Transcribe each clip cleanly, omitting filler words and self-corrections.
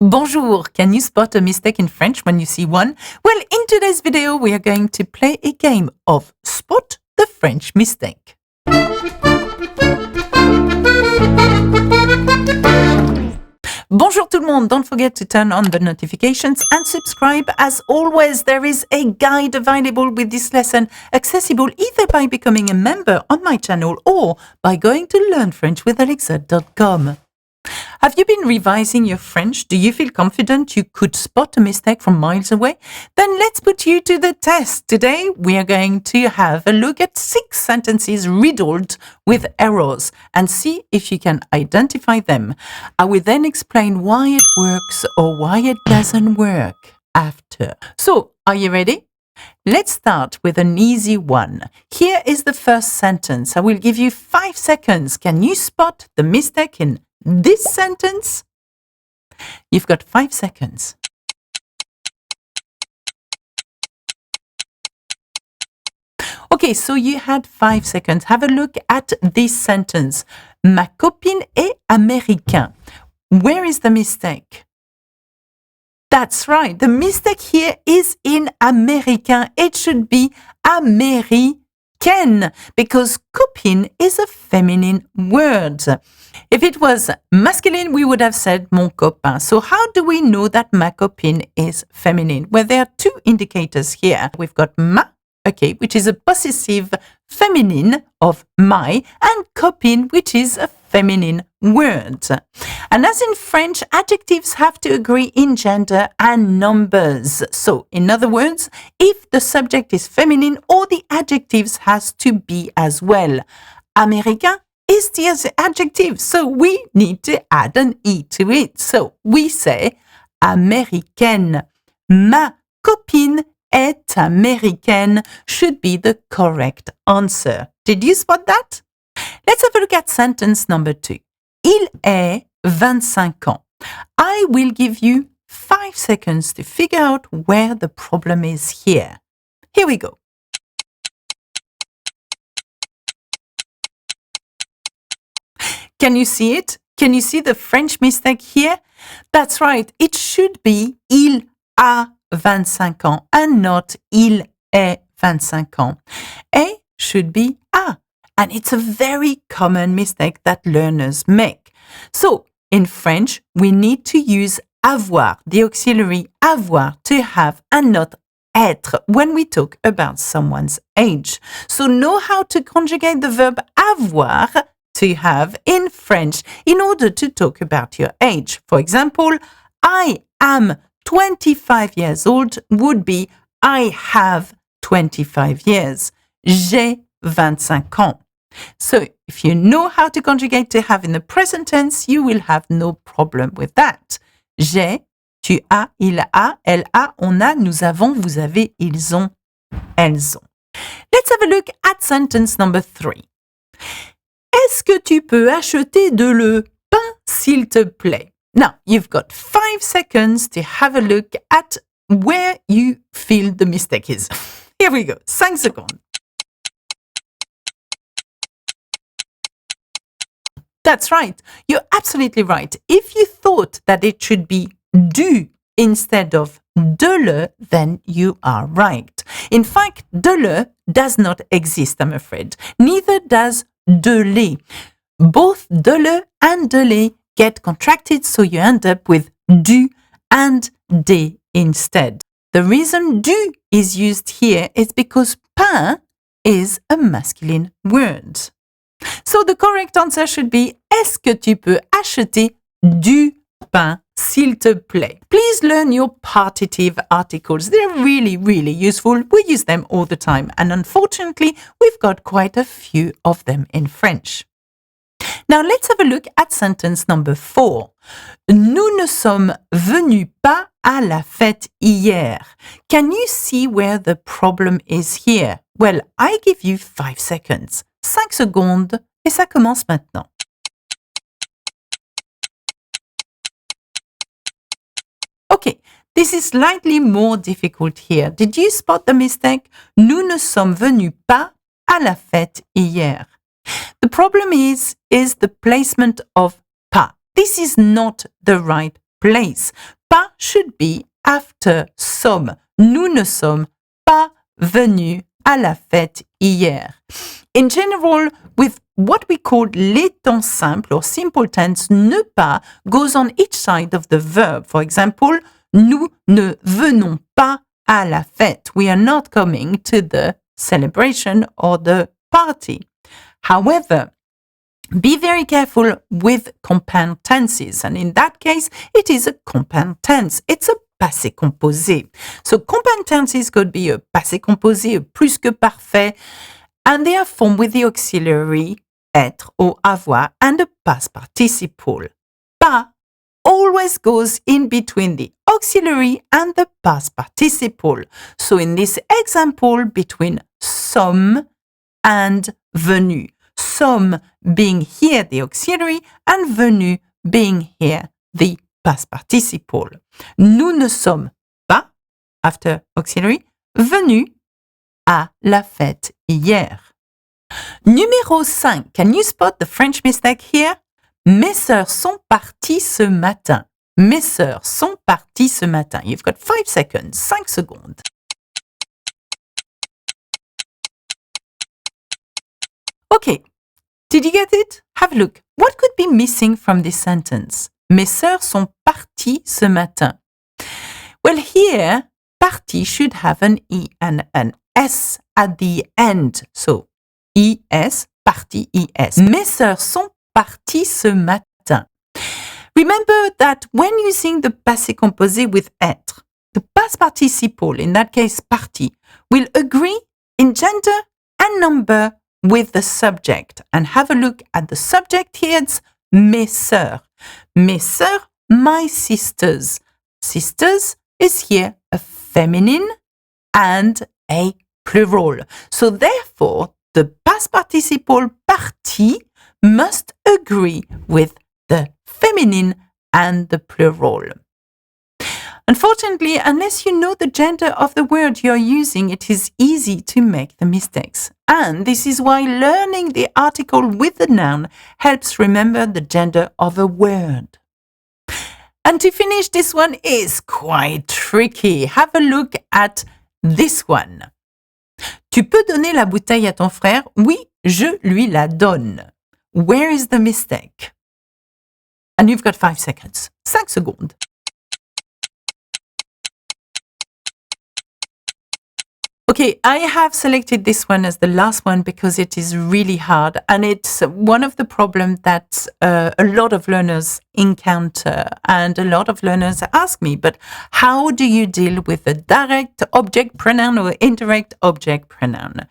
Bonjour, can you spot a mistake in French when you see one? Well, in today's video, we are going to play a game of Spot the French Mistake. Bonjour tout le monde, don't forget to turn on the notifications and subscribe. As always, there is a guide available with this lesson, accessible either by becoming a member on my channel or by going to learnfrenchwithalexa.com. Have you been revising your French? Do you feel confident you could spot a mistake from miles away? Then let's put you to the test. Today, we are going to have a look at 6 sentences riddled with errors and see if you can identify them. I will then explain why it works or why it doesn't work after. So, are you ready? Let's start with an easy one. Here is the first sentence. I will give you 5 seconds. Can you spot the mistake in this sentence? You've got 5 seconds. Okay, so you had 5 seconds. Have a look at this sentence. Ma copine est américain. Where is the mistake? That's right. The mistake here is in américain. It should be américaine because copine is a feminine word. If it was masculine, we would have said mon copain. So how do we know that ma copine is feminine? Well, there are 2 indicators here. We've got ma, okay, which is a possessive feminine of my, and copine, which is a feminine word. And as in French, adjectives have to agree in gender and numbers. So, in other words, if the subject is feminine, all the adjectives has to be as well. Américain is the adjective, so we need to add an E to it. So, we say américaine. Ma copine est américaine should be the correct answer. Did you spot that? Let's have a look at sentence number 2. Il est 25 ans. I will give you 5 seconds to figure out where the problem is here. Here we go. Can you see it? Can you see the French mistake here? That's right. It should be il a 25 ans and not il est 25 ans. A should be a. And it's a very common mistake that learners make. So, in French, we need to use avoir, the auxiliary avoir, to have and not être when we talk about someone's age. So, know how to conjugate the verb avoir, to have, in French in order to talk about your age. For example, I am 25 years old would be I have 25 years. J'ai 25 ans. So, if you know how to conjugate to have in the present tense, you will have no problem with that. J'ai, tu as, il a, elle a, on a, nous avons, vous avez, ils ont, elles ont. Let's have a look at sentence number 3. Est-ce que tu peux acheter de le pain, s'il te plaît? Now, you've got 5 seconds to have a look at where you feel the mistake is. Here we go. 5 seconds. That's right. You're absolutely right. If you thought that it should be du instead of de le, then you are right. In fact, de le does not exist, I'm afraid. Neither does de les. Both de le and de les get contracted, so you end up with du and des instead. The reason du is used here is because pain is a masculine word. So the correct answer should be est-ce que tu peux acheter du pain, s'il te plaît? Please learn your partitive articles. They're really, really useful. We use them all the time. And unfortunately, we've got quite a few of them in French. Now let's have a look at sentence number 4. Nous ne sommes venus pas à la fête hier. Can you see where the problem is here? Well, I give you 5 seconds. 5 secondes et ça commence maintenant. Okay, this is slightly more difficult here. Did you spot the mistake? Nous ne sommes venus pas à la fête hier. The problem is the placement of pas. This is not the right place. Pas should be after some. Nous ne sommes pas venus à la fête hier. In general, with what we call les temps simples or simple tense, ne pas goes on each side of the verb. For example, nous ne venons pas à la fête. We are not coming to the celebration or the party. However, be very careful with compound tenses. And in that case, it is a compound tense. It's a passé composé. So compound tenses could be a passé composé, a plus que parfait, and they are formed with the auxiliary être or avoir and a past participle. Pas always goes in between the auxiliary and the past participle. So in this example, between sommes and venu. Sommes being here the auxiliary and venu being here the past participle. Nous ne sommes pas, after auxiliary, venus à la fête hier. Numéro 5. Can you spot the French mistake here? Mes sœurs sont parties ce matin. Mes sœurs sont parties ce matin. You've got 5 seconds, 5 secondes. Okay, did you get it? Have a look. What could be missing from this sentence? Mes sœurs sont parties ce matin. Well, here, partie should have an E and an S at the end. So, ES, partie ES. Mes sœurs sont parties ce matin. Remember that when using the passé composé with être, the past participle, in that case partie, will agree in gender and number with the subject. And have a look at the subject here. It's mes sœurs. Mes sœurs, my sisters. Sisters is here a feminine and a plural. So therefore, the past participle partie must agree with the feminine and the plural. Unfortunately, unless you know the gender of the word you're using, it is easy to make the mistakes. And this is why learning the article with the noun helps remember the gender of a word. And to finish, this one is quite tricky. Have a look at this one. Tu peux donner la bouteille à ton frère? Oui, je lui la donne. Where is the mistake? And you've got 5 seconds. 5 secondes. Okay, I have selected this one as the last one because it is really hard, and it's one of the problems that a lot of learners encounter, and a lot of learners ask me, but how do you deal with a direct object pronoun or indirect object pronoun?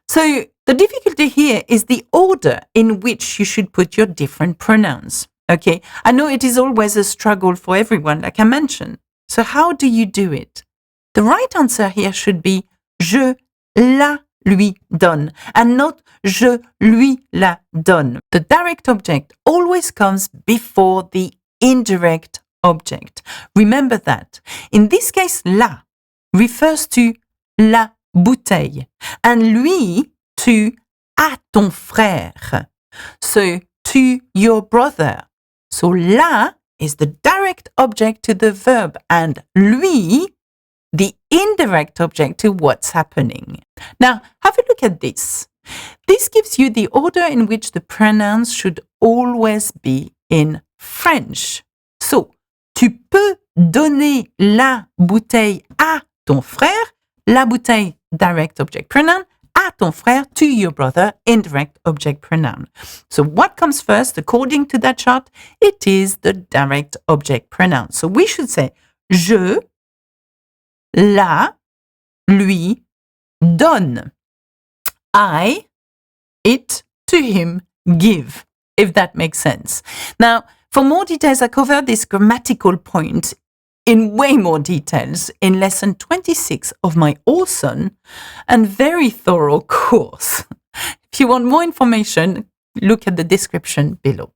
So the difficulty here is the order in which you should put your different pronouns. Okay, I know it is always a struggle for everyone, like I mentioned. So how do you do it? The right answer here should be je la lui donne, and not je lui la donne. The direct object always comes before the indirect object. Remember that. In this case, la refers to la bouteille, and lui to à ton frère. So to your brother. So la is the direct object to the verb, and lui the indirect object to what's happening. Now, have a look at this. This gives you the order in which the pronouns should always be in French. So, tu peux donner la bouteille à ton frère, la bouteille, direct object pronoun, à ton frère, to your brother, indirect object pronoun. So what comes first according to that chart? It is the direct object pronoun. So we should say je la lui donne. I, it, to him, give, if that makes sense. Now, for more details, I cover this grammatical point in way more details in lesson 26 of my awesome and very thorough course. If you want more information, look at the description below.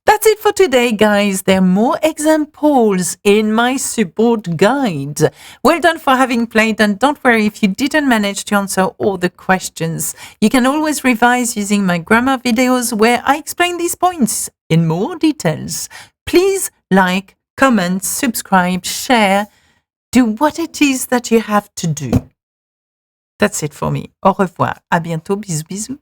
That's it for today, guys. There are more examples in my support guide. Well done for having played, and don't worry if you didn't manage to answer all the questions. You can always revise using my grammar videos where I explain these points in more details. Please like, comment, subscribe, share. Do what it is that you have to do. That's it for me. Au revoir. À bientôt. Bisous, bisous.